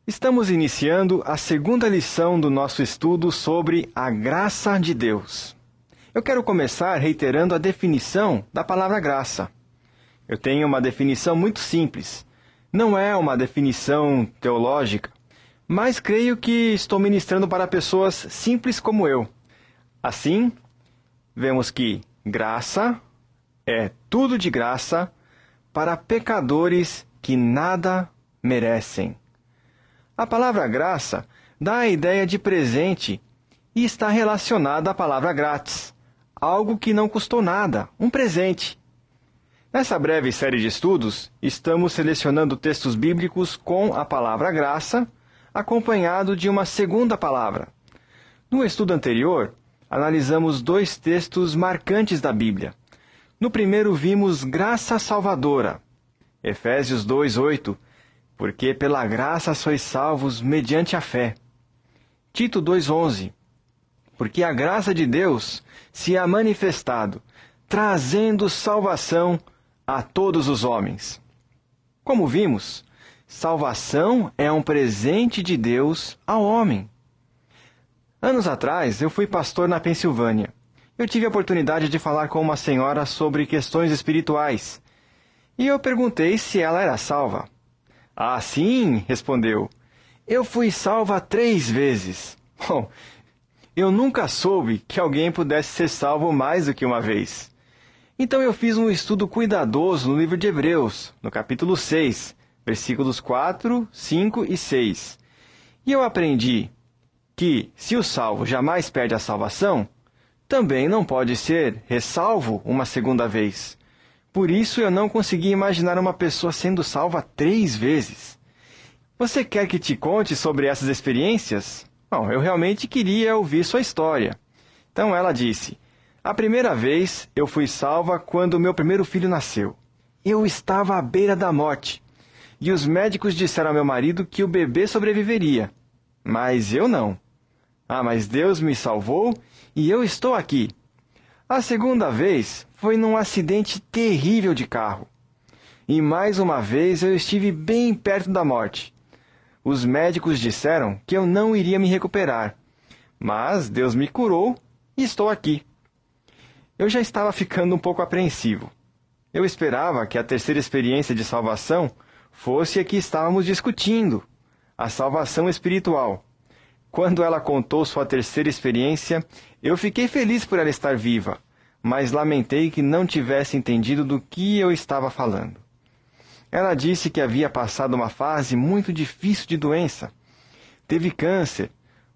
Estamos iniciando a segunda lição do nosso estudo sobre a graça de Deus. Eu quero começar reiterando a definição da palavra graça. Eu tenho uma definição muito simples. Não é uma definição teológica, mas creio que estou ministrando para pessoas simples como eu. Assim, vemos que graça é tudo de graça para pecadores que nada merecem. A palavra graça dá a ideia de presente e está relacionada à palavra grátis, algo que não custou nada, um presente. Nessa breve série de estudos, estamos selecionando textos bíblicos com a palavra graça, acompanhado de uma segunda palavra. No estudo anterior, analisamos dois textos marcantes da Bíblia. No primeiro vimos graça salvadora, Efésios 2:8, porque pela graça sois salvos mediante a fé. Tito 2:11, porque a graça de Deus se há manifestado, trazendo salvação a todos os homens. Como vimos, salvação é um presente de Deus ao homem. Anos atrás, eu fui pastor na Pensilvânia. Eu tive a oportunidade de falar com uma senhora sobre questões espirituais. E eu perguntei se ela era salva. Ah, sim, respondeu. Eu fui salva 3 vezes. Bom, eu nunca soube que alguém pudesse ser salvo mais do que uma vez. Então eu fiz um estudo cuidadoso no livro de Hebreus, no capítulo 6, versículos 4, 5 e 6. E eu aprendi que, se o salvo jamais perde a salvação, também não pode ser ressalvo uma segunda vez. Por isso eu não consegui imaginar uma pessoa sendo salva 3 vezes. Você quer que te conte sobre essas experiências? Bom, eu realmente queria ouvir sua história. Então ela disse, a primeira vez eu fui salva quando meu primeiro filho nasceu. Eu estava à beira da morte. E os médicos disseram ao meu marido que o bebê sobreviveria. Mas eu não. Mas Deus me salvou e eu estou aqui. A segunda vez foi num acidente terrível de carro. E mais uma vez eu estive bem perto da morte. Os médicos disseram que eu não iria me recuperar. Mas Deus me curou e estou aqui. Eu já estava ficando um pouco apreensivo. Eu esperava que a terceira experiência de salvação fosse a que estávamos discutindo, a salvação espiritual. Quando ela contou sua terceira experiência, eu fiquei feliz por ela estar viva, mas lamentei que não tivesse entendido do que eu estava falando. Ela disse que havia passado uma fase muito difícil de doença. Teve câncer.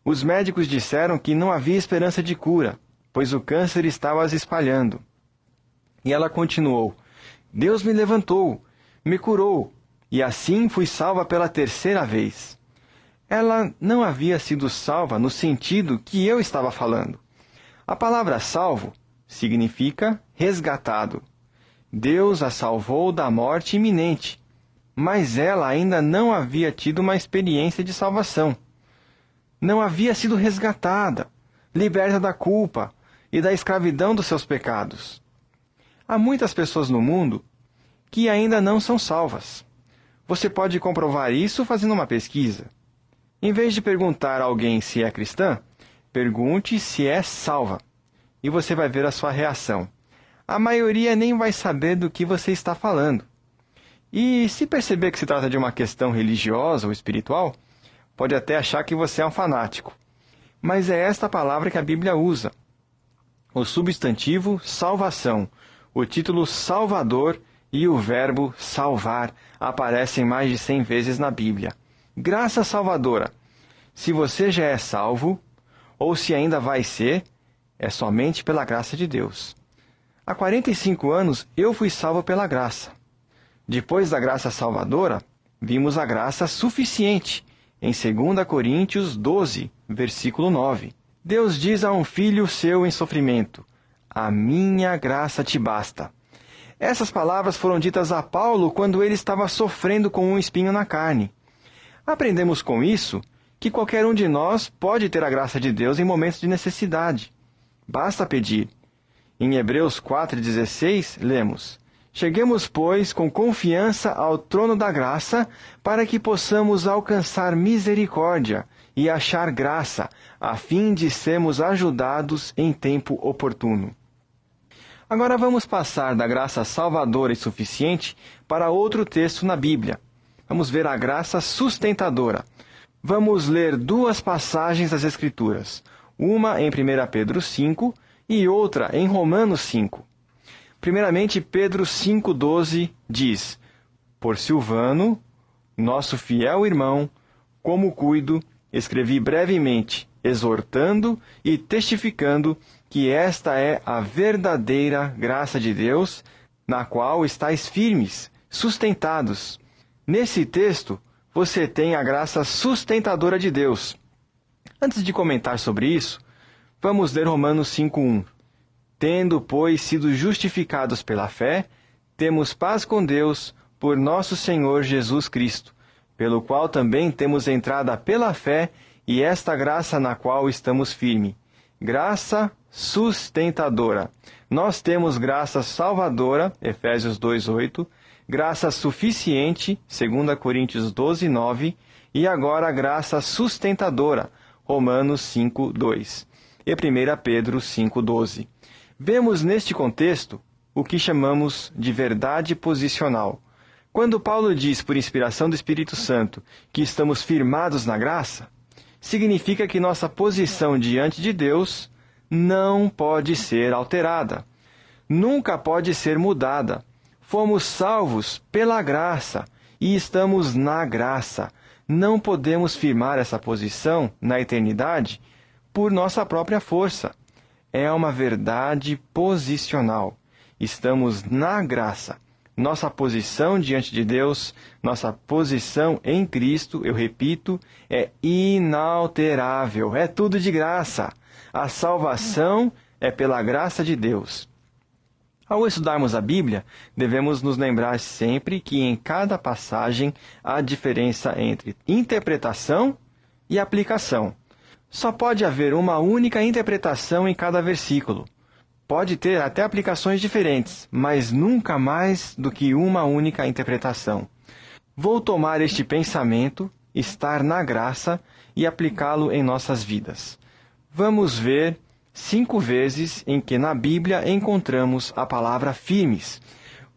Os médicos disseram que não havia esperança de cura, pois o câncer estava se espalhando. E ela continuou, Deus me levantou, me curou, e assim fui salva pela terceira vez. Ela não havia sido salva no sentido que eu estava falando. A palavra salvo significa resgatado. Deus a salvou da morte iminente, mas ela ainda não havia tido uma experiência de salvação. Não havia sido resgatada, liberta da culpa e da escravidão dos seus pecados. Há muitas pessoas no mundo que ainda não são salvas. Você pode comprovar isso fazendo uma pesquisa. Em vez de perguntar a alguém se é cristã, pergunte se é salva. E você vai ver a sua reação. A maioria nem vai saber do que você está falando. E se perceber que se trata de uma questão religiosa ou espiritual, pode até achar que você é um fanático. Mas é esta palavra que a Bíblia usa. O substantivo salvação, o título salvador e o verbo salvar aparecem mais de 100 vezes na Bíblia. Graça salvadora. Se você já é salvo, ou se ainda vai ser, é somente pela graça de Deus. Há 45 anos eu fui salvo pela graça. Depois da graça salvadora, vimos a graça suficiente, em 2 Coríntios 12, versículo 9. Deus diz a um filho seu em sofrimento, a minha graça te basta. Essas palavras foram ditas a Paulo quando ele estava sofrendo com um espinho na carne. Aprendemos com isso que qualquer um de nós pode ter a graça de Deus em momentos de necessidade. Basta pedir. Em Hebreus 4,16, lemos, Cheguemos, pois, com confiança ao trono da graça, para que possamos alcançar misericórdia e achar graça, a fim de sermos ajudados em tempo oportuno. Agora vamos passar da graça salvadora e suficiente para outro texto na Bíblia. Vamos ver a graça sustentadora. Vamos ler duas passagens das Escrituras, uma em 1 Pedro 5 e outra em Romanos 5. Primeiramente, Pedro 5,12 diz: Por Silvano, nosso fiel irmão, como cuido, escrevi brevemente, exortando e testificando que esta é a verdadeira graça de Deus, na qual estáis firmes, sustentados. Nesse texto, você tem a graça sustentadora de Deus. Antes de comentar sobre isso, vamos ler Romanos 5,1. Tendo, pois, sido justificados pela fé, temos paz com Deus por nosso Senhor Jesus Cristo, pelo qual também temos entrada pela fé e esta graça na qual estamos firmes. Graça sustentadora. Nós temos graça salvadora, Efésios 2,8, graça suficiente, 2 Coríntios 12,9, e agora a graça sustentadora, Romanos 5,2, e 1 Pedro 5,12. Vemos neste contexto o que chamamos de verdade posicional. Quando Paulo diz, por inspiração do Espírito Santo, que estamos firmados na graça, significa que nossa posição diante de Deus não pode ser alterada. Nunca pode ser mudada. Fomos salvos pela graça e estamos na graça. Não podemos firmar essa posição na eternidade por nossa própria força. É uma verdade posicional. Estamos na graça. Nossa posição diante de Deus, nossa posição em Cristo, eu repito, é inalterável. É tudo de graça. A salvação é pela graça de Deus. Ao estudarmos a Bíblia, devemos nos lembrar sempre que em cada passagem há diferença entre interpretação e aplicação. Só pode haver uma única interpretação em cada versículo. Pode ter até aplicações diferentes, mas nunca mais do que uma única interpretação. Vou tomar este pensamento, estar na graça, e aplicá-lo em nossas vidas. Vamos ver 5 vezes em que na Bíblia encontramos a palavra firmes.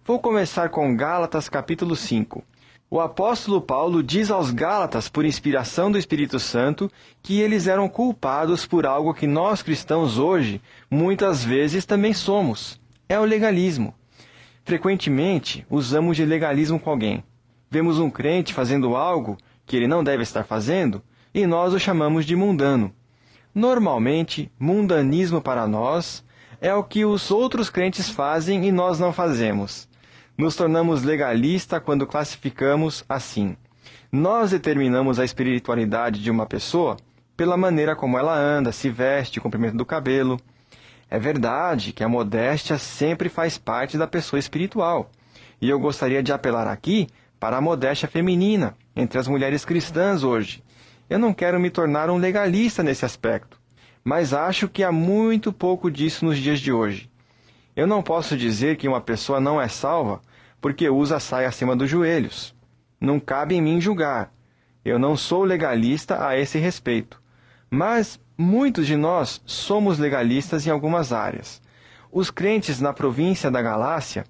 Vou começar com Gálatas capítulo 5. O apóstolo Paulo diz aos Gálatas, por inspiração do Espírito Santo, que eles eram culpados por algo que nós cristãos hoje, muitas vezes, também somos. É o legalismo. Frequentemente, usamos de legalismo com alguém. Vemos um crente fazendo algo que ele não deve estar fazendo e nós o chamamos de mundano. Normalmente, mundanismo para nós é o que os outros crentes fazem e nós não fazemos. Nos tornamos legalistas quando classificamos assim. Nós determinamos a espiritualidade de uma pessoa pela maneira como ela anda, se veste, comprimento do cabelo. É verdade que a modéstia sempre faz parte da pessoa espiritual. E eu gostaria de apelar aqui para a modéstia feminina entre as mulheres cristãs hoje. Eu não quero me tornar um legalista nesse aspecto, mas acho que há muito pouco disso nos dias de hoje. Eu não posso dizer que uma pessoa não é salva porque usa a saia acima dos joelhos. Não cabe em mim julgar. Eu não sou legalista a esse respeito. Mas muitos de nós somos legalistas em algumas áreas. Os crentes na província da Galácia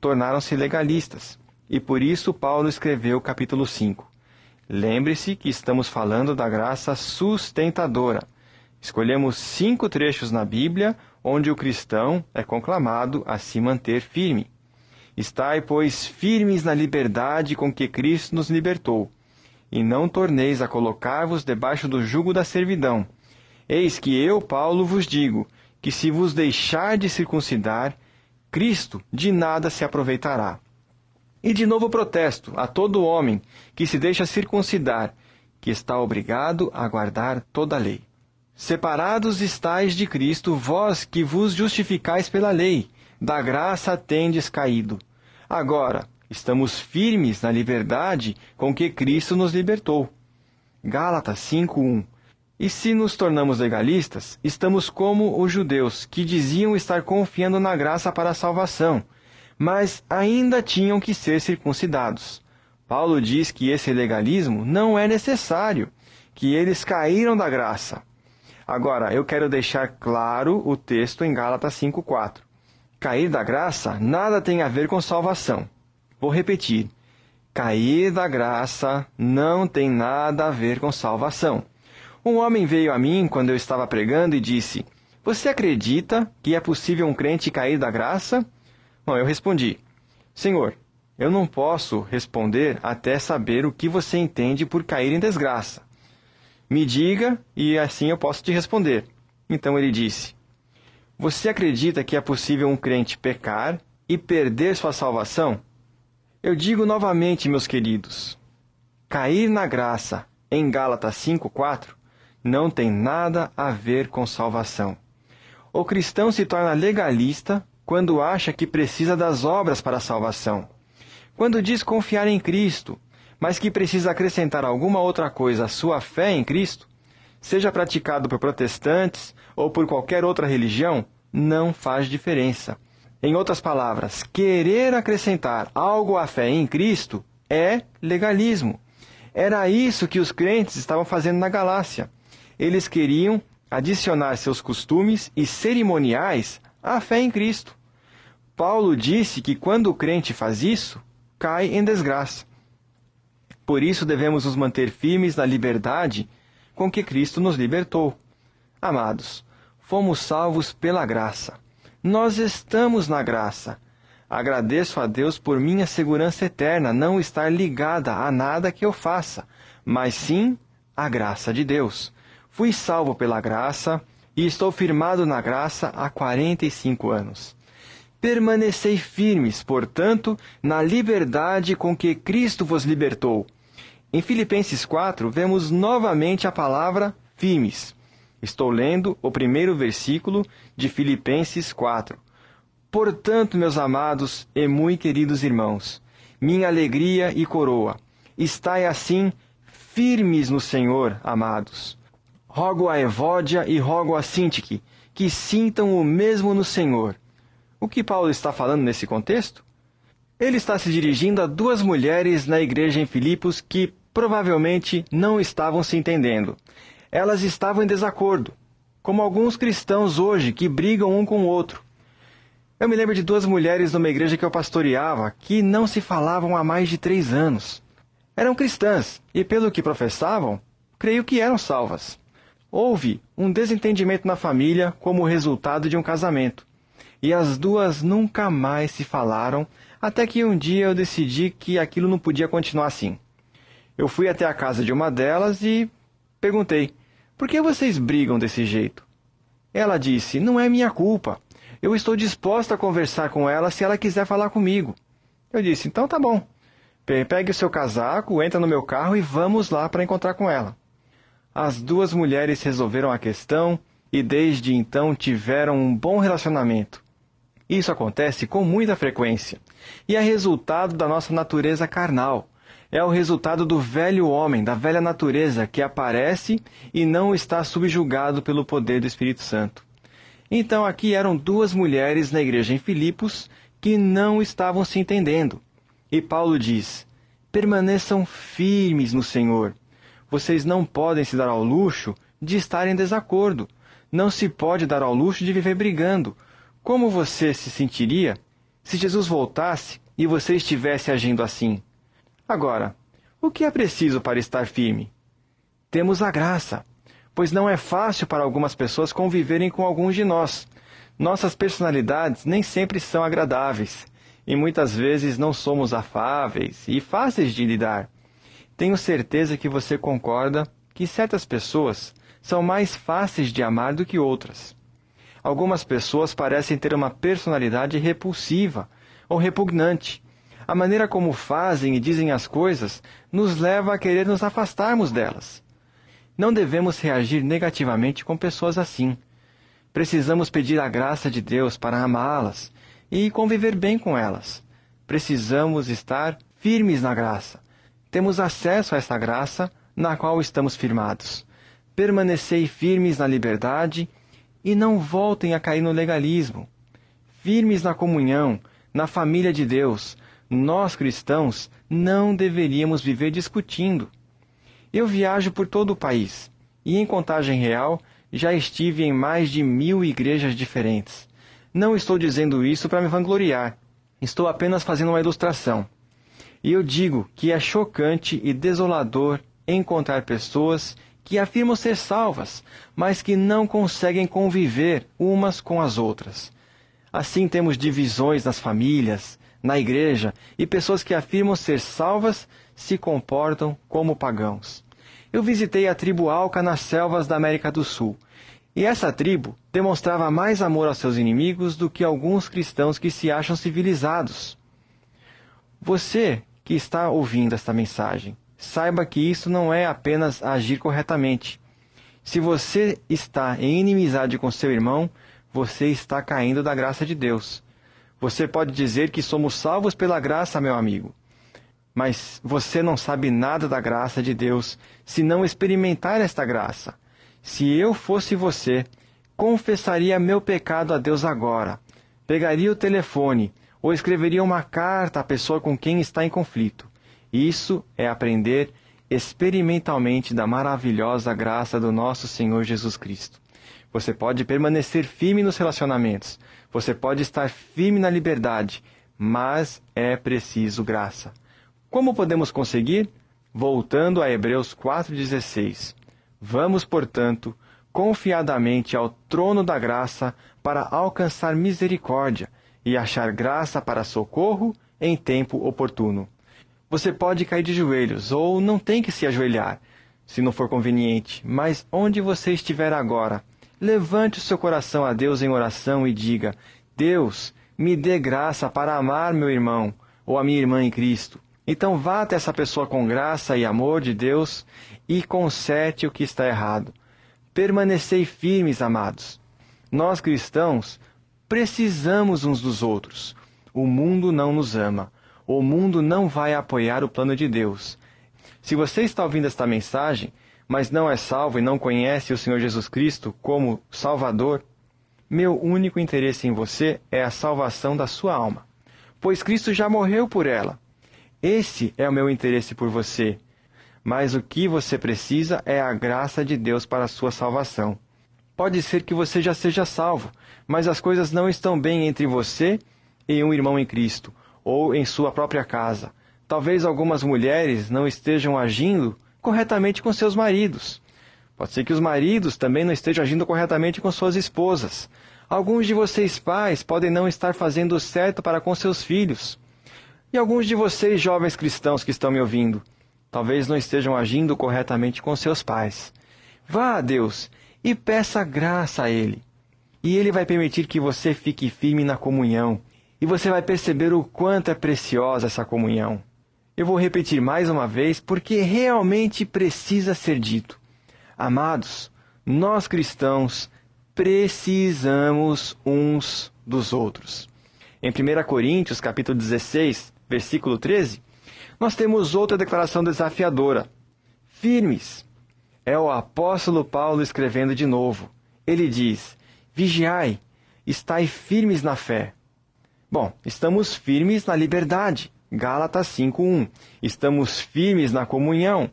tornaram-se legalistas, e por isso Paulo escreveu o capítulo 5. Lembre-se que estamos falando da graça sustentadora. Escolhemos 5 trechos na Bíblia onde o cristão é conclamado a se manter firme. Estai, pois, firmes na liberdade com que Cristo nos libertou, e não torneis a colocar-vos debaixo do jugo da servidão. Eis que eu, Paulo, vos digo, que se vos deixar de circuncidar, Cristo de nada se aproveitará. E de novo protesto a todo homem que se deixa circuncidar, que está obrigado a guardar toda a lei. Separados estáis de Cristo, vós que vos justificais pela lei, da graça tendes caído. Agora, estamos firmes na liberdade com que Cristo nos libertou. Gálatas 5:1. E se nos tornamos legalistas, estamos como os judeus, que diziam estar confiando na graça para a salvação, mas ainda tinham que ser circuncidados. Paulo diz que esse legalismo não é necessário, que eles caíram da graça. Agora, eu quero deixar claro o texto em Gálatas 5:4. Cair da graça nada tem a ver com salvação. Vou repetir. Cair da graça não tem nada a ver com salvação. Um homem veio a mim quando eu estava pregando e disse: "Você acredita que é possível um crente cair da graça?" Bom, eu respondi: "Senhor, eu não posso responder até saber o que você entende por cair em desgraça. Me diga e assim eu posso te responder." Então ele disse: "Você acredita que é possível um crente pecar e perder sua salvação?" Eu digo novamente, meus queridos, cair na graça em Gálatas 5:4 não tem nada a ver com salvação. O cristão se torna legalista quando acha que precisa das obras para a salvação. Quando diz confiar em Cristo, mas que precisa acrescentar alguma outra coisa à sua fé em Cristo, seja praticado por protestantes ou por qualquer outra religião, não faz diferença. Em outras palavras, querer acrescentar algo à fé em Cristo é legalismo. Era isso que os crentes estavam fazendo na Galácia. Eles queriam adicionar seus costumes e cerimoniais à fé em Cristo. Paulo disse que quando o crente faz isso, cai em desgraça. Por isso devemos nos manter firmes na liberdade com que Cristo nos libertou. Amados, fomos salvos pela graça. Nós estamos na graça. Agradeço a Deus por minha segurança eterna não estar ligada a nada que eu faça, mas sim à graça de Deus. Fui salvo pela graça e estou firmado na graça há 45 anos. Permanecei firmes, portanto, na liberdade com que Cristo vos libertou. Em Filipenses 4, vemos novamente a palavra firmes. Estou lendo o primeiro versículo de Filipenses 4. Portanto, meus amados e muito queridos irmãos, minha alegria e coroa, estai assim firmes no Senhor, amados. Rogo a Evódia e rogo a Sintique que sintam o mesmo no Senhor. O que Paulo está falando nesse contexto? Ele está se dirigindo a duas mulheres na igreja em Filipos que provavelmente não estavam se entendendo. Elas estavam em desacordo, como alguns cristãos hoje que brigam um com o outro. Eu me lembro de duas mulheres numa igreja que eu pastoreava que não se falavam há mais de 3 anos. Eram cristãs e, pelo que professavam, creio que eram salvas. Houve um desentendimento na família como resultado de um casamento. E as duas nunca mais se falaram, até que um dia eu decidi que aquilo não podia continuar assim. Eu fui até a casa de uma delas e perguntei: "Por que vocês brigam desse jeito?" Ela disse: "Não é minha culpa. Eu estou disposta a conversar com ela se ela quiser falar comigo." Eu disse: "Então tá bom. Pegue o seu casaco, entra no meu carro e vamos lá para encontrar com ela." As duas mulheres resolveram a questão e desde então tiveram um bom relacionamento. Isso acontece com muita frequência e é resultado da nossa natureza carnal. É o resultado do velho homem, da velha natureza que aparece e não está subjugado pelo poder do Espírito Santo. Então aqui eram duas mulheres na igreja em Filipos que não estavam se entendendo. E Paulo diz: "Permaneçam firmes no Senhor. Vocês não podem se dar ao luxo de estar em desacordo. Não se pode dar ao luxo de viver brigando. Como você se sentiria se Jesus voltasse e você estivesse agindo assim?" Agora, o que é preciso para estar firme? Temos a graça, pois não é fácil para algumas pessoas conviverem com alguns de nós. Nossas personalidades nem sempre são agradáveis e muitas vezes não somos afáveis e fáceis de lidar. Tenho certeza que você concorda que certas pessoas são mais fáceis de amar do que outras. Algumas pessoas parecem ter uma personalidade repulsiva ou repugnante. A maneira como fazem e dizem as coisas nos leva a querer nos afastarmos delas. Não devemos reagir negativamente com pessoas assim. Precisamos pedir a graça de Deus para amá-las e conviver bem com elas. Precisamos estar firmes na graça. Temos acesso a essa graça na qual estamos firmados. Permanecei firmes na liberdade e não voltem a cair no legalismo. Firmes na comunhão, Na família de Deus, nós cristãos não deveríamos viver discutindo. Eu viajo por todo o país e, em contagem real, já estive em mais de 1000 igrejas diferentes. Não estou dizendo isso para me vangloriar. Estou apenas fazendo uma ilustração. E eu digo que é chocante e desolador encontrar pessoas que afirmam ser salvas, mas que não conseguem conviver umas com as outras. Assim temos divisões nas famílias, na igreja, e pessoas que afirmam ser salvas se comportam como pagãos. Eu visitei a tribo Auca nas selvas da América do Sul, e essa tribo demonstrava mais amor aos seus inimigos do que alguns cristãos que se acham civilizados. Você que está ouvindo esta mensagem, saiba que isso não é apenas agir corretamente. Se você está em inimizade com seu irmão, você está caindo da graça de Deus. Você pode dizer que somos salvos pela graça, meu amigo. Mas você não sabe nada da graça de Deus se não experimentar esta graça. Se eu fosse você, confessaria meu pecado a Deus agora. Pegaria o telefone ou escreveria uma carta à pessoa com quem está em conflito. Isso é aprender experimentalmente da maravilhosa graça do nosso Senhor Jesus Cristo. Você pode permanecer firme nos relacionamentos. Você pode estar firme na liberdade, mas é preciso graça. Como podemos conseguir? Voltando a Hebreus 4,16. Vamos, portanto, confiadamente ao trono da graça para alcançar misericórdia e achar graça para socorro em tempo oportuno. Você pode cair de joelhos ou não tem que se ajoelhar, se não for conveniente, mas onde você estiver agora, levante o seu coração a Deus em oração e diga: Deus, me dê graça para amar meu irmão ou a minha irmã em Cristo. Então vá até essa pessoa com graça e amor de Deus e conserte o que está errado. Permanecei firmes, amados. Nós cristãos precisamos uns dos outros. O mundo não nos ama. O mundo não vai apoiar o plano de Deus. Se você está ouvindo esta mensagem, mas não é salvo e não conhece o Senhor Jesus Cristo como Salvador, meu único interesse em você é a salvação da sua alma, pois Cristo já morreu por ela. Esse é o meu interesse por você, mas o que você precisa é a graça de Deus para a sua salvação. Pode ser que você já seja salvo, mas as coisas não estão bem entre você e um irmão em Cristo, ou em sua própria casa. Talvez algumas mulheres não estejam agindo corretamente com seus maridos. Pode ser que os maridos também não estejam agindo corretamente com suas esposas. Alguns de vocês pais podem não estar fazendo o certo para com seus filhos. E alguns de vocês jovens cristãos que estão me ouvindo, talvez não estejam agindo corretamente com seus pais. Vá a Deus e peça graça a Ele. E Ele vai permitir que você fique firme na comunhão. E você vai perceber o quanto é preciosa essa comunhão. Eu vou repetir mais uma vez porque realmente precisa ser dito. Amados, nós cristãos precisamos uns dos outros. Em 1 Coríntios, capítulo 16, versículo 13, nós temos outra declaração desafiadora. Firmes. É o apóstolo Paulo escrevendo de novo. Ele diz: vigiai, estai firmes na fé. Bom, estamos firmes na liberdade. Gálatas 5:1. Estamos firmes na comunhão.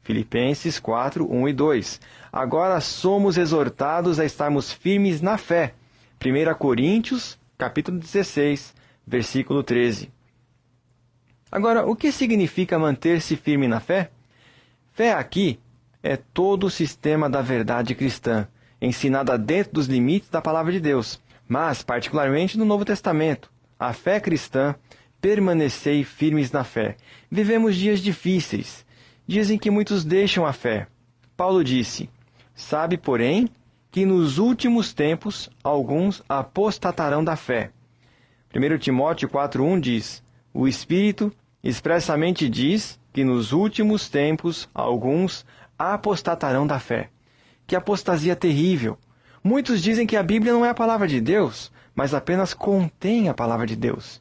Filipenses 4:1 e 2. Agora somos exortados a estarmos firmes na fé. 1 Coríntios, capítulo 16, versículo 13. Agora, o que significa manter-se firme na fé? Fé aqui é todo o sistema da verdade cristã, ensinada dentro dos limites da palavra de Deus, mas particularmente no Novo Testamento. A fé cristã, permanecei firmes na fé. Vivemos dias difíceis, dias em que muitos deixam a fé. Paulo disse: sabe, porém, que nos últimos tempos alguns apostatarão da fé. 1 Timóteo 4:1 diz: o Espírito expressamente diz que nos últimos tempos alguns apostatarão da fé. Que apostasia terrível! Muitos dizem que a Bíblia não é a palavra de Deus, mas apenas contém a palavra de Deus.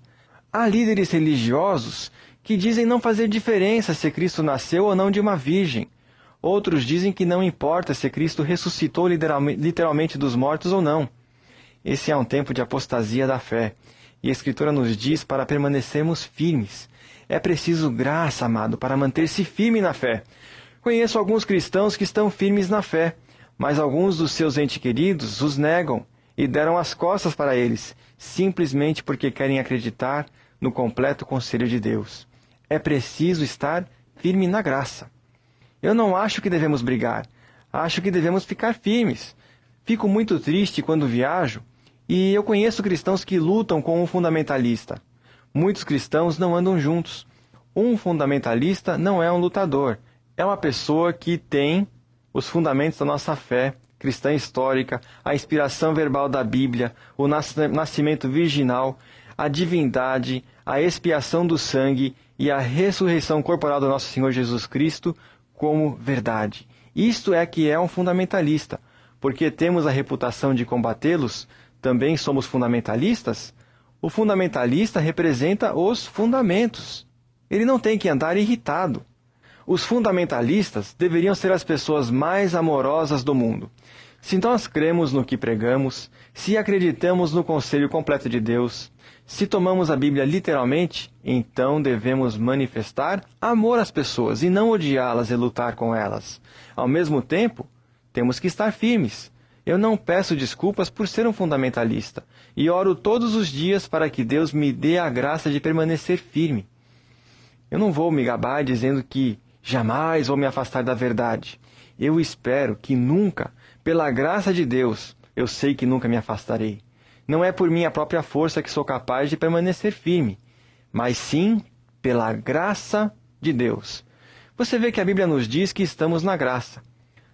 Há líderes religiosos que dizem não fazer diferença se Cristo nasceu ou não de uma virgem. Outros dizem que não importa se Cristo ressuscitou literalmente dos mortos ou não. Esse é um tempo de apostasia da fé. E a Escritura nos diz para permanecermos firmes. É preciso graça, amado, para manter-se firme na fé. Conheço alguns cristãos que estão firmes na fé, mas alguns dos seus entes queridos os negam e deram as costas para eles, simplesmente porque querem acreditar no completo conselho de Deus. É preciso estar firme na graça. Eu não acho que devemos brigar. Acho que devemos ficar firmes. Fico muito triste quando viajo e eu conheço cristãos que lutam com um fundamentalista. Muitos cristãos não andam juntos. Um fundamentalista não é um lutador. É uma pessoa que tem os fundamentos da nossa fé cristã histórica, a inspiração verbal da Bíblia, o nascimento virginal, a divindade, a expiação do sangue e a ressurreição corporal do nosso Senhor Jesus Cristo como verdade. Isto é que é um fundamentalista. Porque temos a reputação de combatê-los, também somos fundamentalistas? O fundamentalista representa os fundamentos. Ele não tem que andar irritado. Os fundamentalistas deveriam ser as pessoas mais amorosas do mundo. Se nós cremos no que pregamos, se acreditamos no conselho completo de Deus, se tomamos a Bíblia literalmente, então devemos manifestar amor às pessoas e não odiá-las e lutar com elas. Ao mesmo tempo, temos que estar firmes. Eu não peço desculpas por ser um fundamentalista e oro todos os dias para que Deus me dê a graça de permanecer firme. Eu não vou me gabar dizendo que jamais vou me afastar da verdade. Eu espero que nunca, pela graça de Deus, eu sei que nunca me afastarei. Não é por minha própria força que sou capaz de permanecer firme, mas sim pela graça de Deus. Você vê que a Bíblia nos diz que estamos na graça.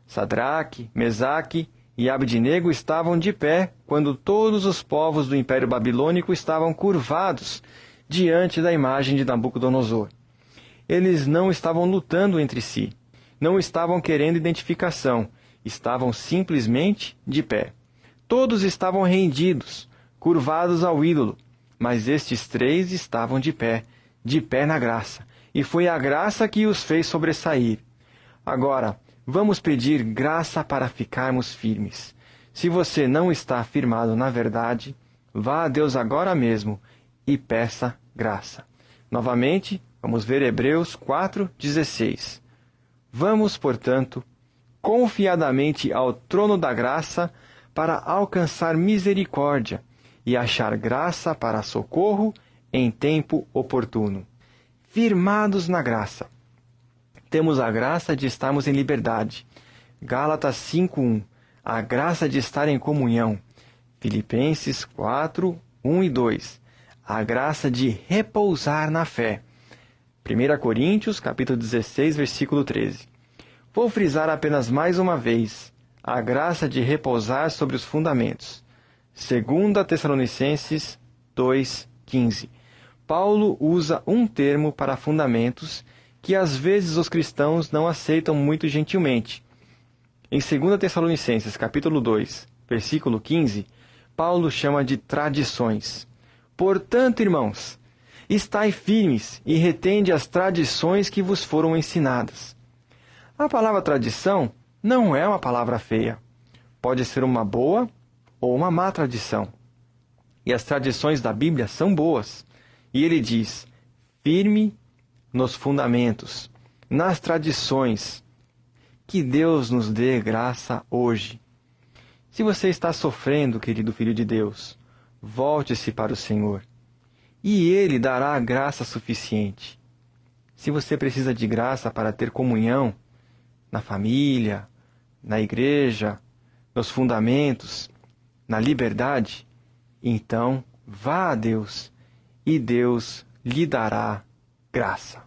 Sadraque, Mesaque e Abdenego estavam de pé quando todos os povos do Império Babilônico estavam curvados diante da imagem de Nabucodonosor. Eles não estavam lutando entre si, não estavam querendo identificação, estavam simplesmente de pé. Todos estavam rendidos, curvados ao ídolo, mas estes três estavam de pé na graça, e foi a graça que os fez sobressair. Agora, vamos pedir graça para ficarmos firmes. Se você não está firmado na verdade, vá a Deus agora mesmo e peça graça. Novamente, vamos ver Hebreus 4:16. Vamos, portanto, confiadamente ao trono da graça para alcançar misericórdia e achar graça para socorro em tempo oportuno. Firmados na graça. Temos a graça de estarmos em liberdade. Gálatas 5:1. A graça de estar em comunhão. Filipenses 4:1 e 2. A graça de repousar na fé. 1 Coríntios, capítulo 16, versículo 13. Vou frisar apenas mais uma vez a graça de repousar sobre os fundamentos. 2 Tessalonicenses 2:15. Paulo usa um termo para fundamentos que às vezes os cristãos não aceitam muito gentilmente. Em 2 Tessalonicenses, capítulo 2, versículo 15, Paulo chama de tradições. Portanto, irmãos, estai firmes e retende as tradições que vos foram ensinadas. A palavra tradição não é uma palavra feia. Pode ser uma boa ou uma má tradição. E as tradições da Bíblia são boas. E ele diz, firme nos fundamentos, nas tradições. Que Deus nos dê graça hoje. Se você está sofrendo, querido filho de Deus, volte-se para o Senhor. E Ele dará graça suficiente. Se você precisa de graça para ter comunhão na família, na igreja, nos fundamentos, na liberdade, então vá a Deus e Deus lhe dará graça.